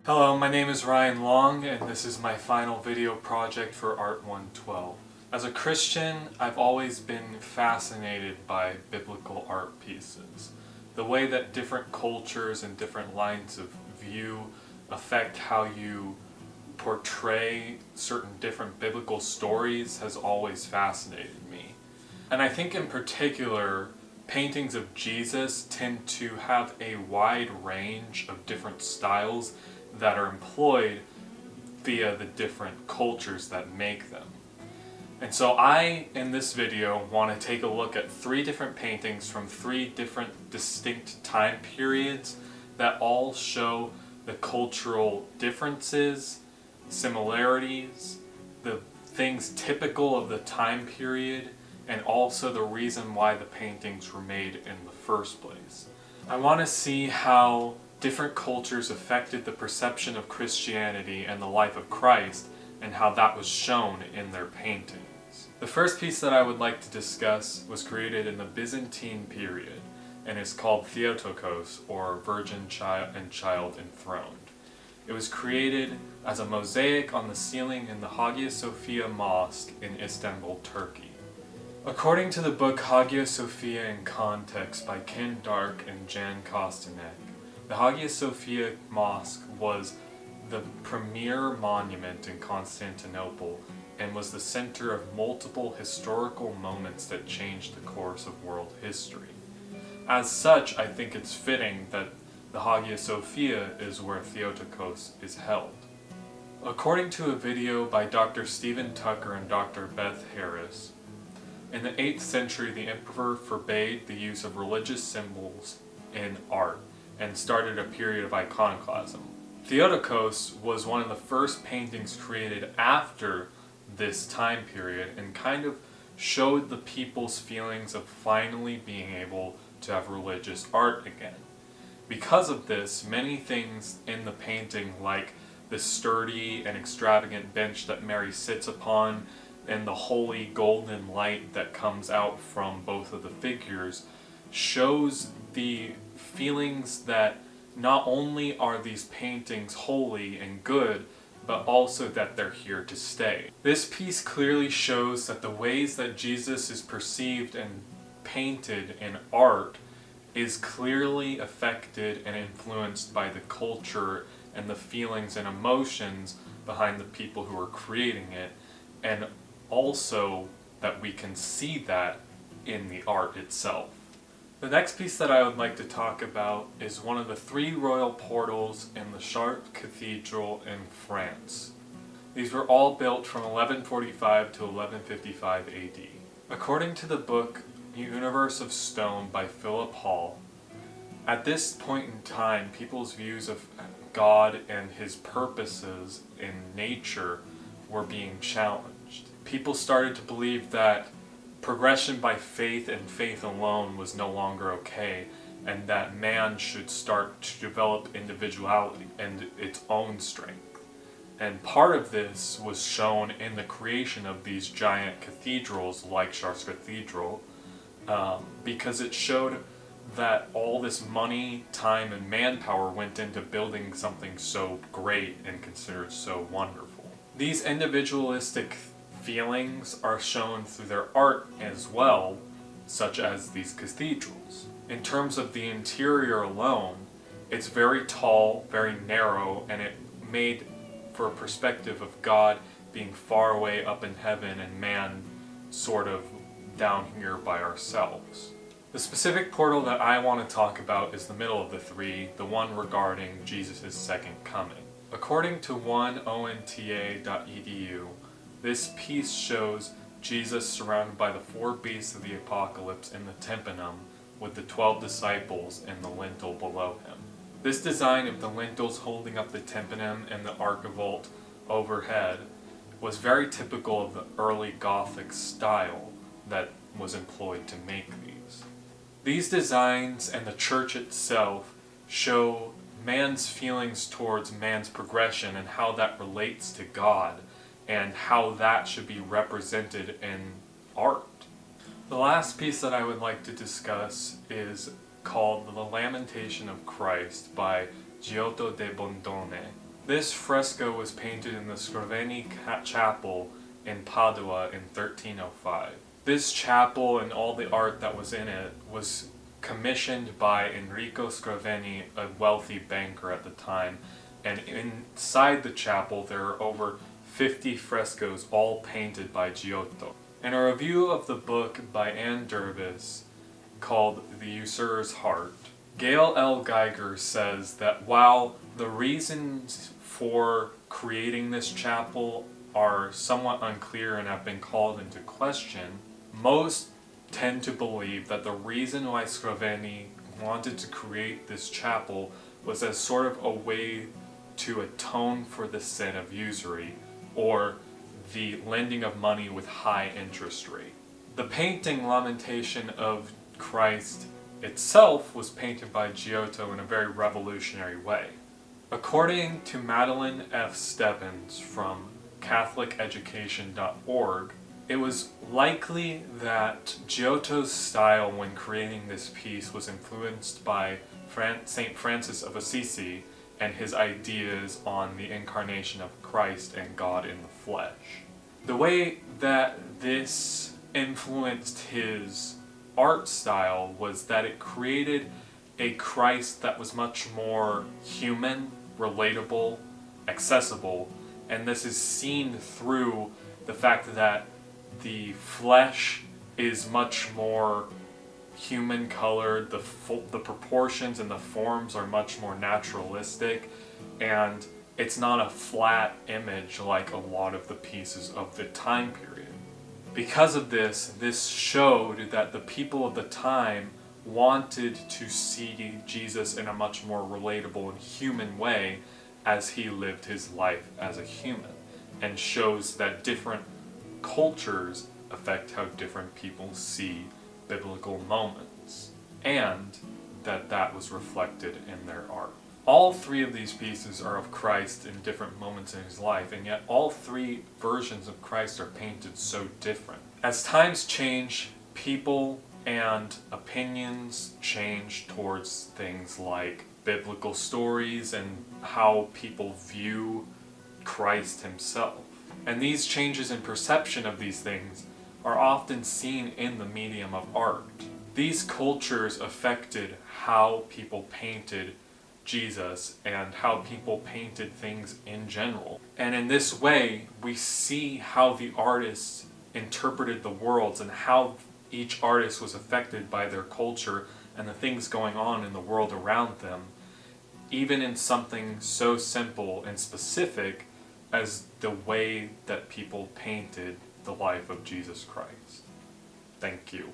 Hello, my name is Ryan Long, and this is my final video project for Art 112. As a Christian, I've always been fascinated by biblical art pieces. The way that different cultures and different lines of view affect how you portray certain different biblical stories has always fascinated me. And I think in particular, paintings of Jesus tend to have a wide range of different styles that are employed via the different cultures that make them. And so I, in this video, want to take a look at 3 different paintings from 3 different distinct time periods that all show the cultural differences, similarities, the things typical of the time period, and also the reason why the paintings were made in the first place. I want to see how different cultures affected the perception of Christianity and the life of Christ, and how that was shown in their paintings. The first piece that I would like to discuss was created in the Byzantine period, and is called Theotokos, or Virgin and Child Enthroned. It was created as a mosaic on the ceiling in the Hagia Sophia Mosque in Istanbul, Turkey. According to the book Hagia Sophia in Context by Ken Dark and Jan Kostanek, the Hagia Sophia Mosque was the premier monument in Constantinople and was the center of multiple historical moments that changed the course of world history. As such, I think it's fitting that the Hagia Sophia is where Theotokos is held. According to a video by Dr. Stephen Tucker and Dr. Beth Harris, in the 8th century the emperor forbade the use of religious symbols in art and started a period of iconoclasm. Theotokos was one of the first paintings created after this time period and kind of showed the people's feelings of finally being able to have religious art again. Because of this, many things in the painting, like the sturdy and extravagant bench that Mary sits upon and the holy golden light that comes out from both of the figures, shows the feelings that not only are these paintings holy and good, but also that they're here to stay. This piece clearly shows that the ways that Jesus is perceived and painted in art is clearly affected and influenced by the culture and the feelings and emotions behind the people who are creating it, and also that we can see that in the art itself. The next piece that I would like to talk about is one of the 3 royal portals in the Chartres Cathedral in France. These were all built from 1145 to 1155 AD. According to the book Universe of Stone by Philip Hall, at this point in time, people's views of God and his purposes in nature were being challenged. People started to believe that progression by faith and faith alone was no longer okay, and that man should start to develop individuality and its own strength. And part of this was shown in the creation of these giant cathedrals like Chartres Cathedral, because it showed that all this money, time, and manpower went into building something so great and considered so wonderful. These individualistic feelings are shown through their art as well, such as these cathedrals. In terms of the interior alone, it's very tall, very narrow, and it made for a perspective of God being far away up in heaven and man sort of down here by ourselves. The specific portal that I want to talk about is the middle of the 3, the one regarding Jesus' second coming. According to oneonta.edu, this piece shows Jesus surrounded by the 4 beasts of the apocalypse in the tympanum, with the 12 disciples in the lintel below him. This design of the lintels holding up the tympanum and the archivolt overhead was very typical of the early Gothic style that was employed to make these. These designs and the church itself show man's feelings towards man's progression and how that relates to God, and how that should be represented in art. The last piece that I would like to discuss is called The Lamentation of Christ by Giotto de Bondone. This fresco was painted in the Scrovegni Chapel in Padua in 1305. This chapel and all the art that was in it was commissioned by Enrico Scrovegni, a wealthy banker at the time, and inside the chapel there are over 50 frescoes, all painted by Giotto. In a review of the book by Ann Dervis called The Usurer's Heart, Gail L. Geiger says that while the reasons for creating this chapel are somewhat unclear and have been called into question, most tend to believe that the reason why Scrovegni wanted to create this chapel was as sort of a way to atone for the sin of usury, or the lending of money with high interest rate. The painting Lamentation of Christ itself was painted by Giotto in a very revolutionary way. According to Madeline F. Stebbins from CatholicEducation.org, it was likely that Giotto's style when creating this piece was influenced by St. Francis of Assisi and his ideas on the incarnation of Christ and God in the flesh. The way that this influenced his art style was that it created a Christ that was much more human, relatable, accessible, and this is seen through the fact that the flesh is much more human colored, the proportions and the forms are much more naturalistic, and it's not a flat image like a lot of the pieces of the time period. Because of this, this showed that the people of the time wanted to see Jesus in a much more relatable and human way as he lived his life as a human, and shows that different cultures affect how different people see biblical moments, and that was reflected in their art. All three of these pieces are of Christ in different moments in his life, and yet all three versions of Christ are painted so different. As times change, people and opinions change towards things like biblical stories and how people view Christ himself. And these changes in perception of these things are often seen in the medium of art. These cultures affected how people painted Jesus and how people painted things in general. And in this way, we see how the artists interpreted the worlds and how each artist was affected by their culture and the things going on in the world around them, even in something so simple and specific as the way that people painted the life of Jesus Christ. Thank you.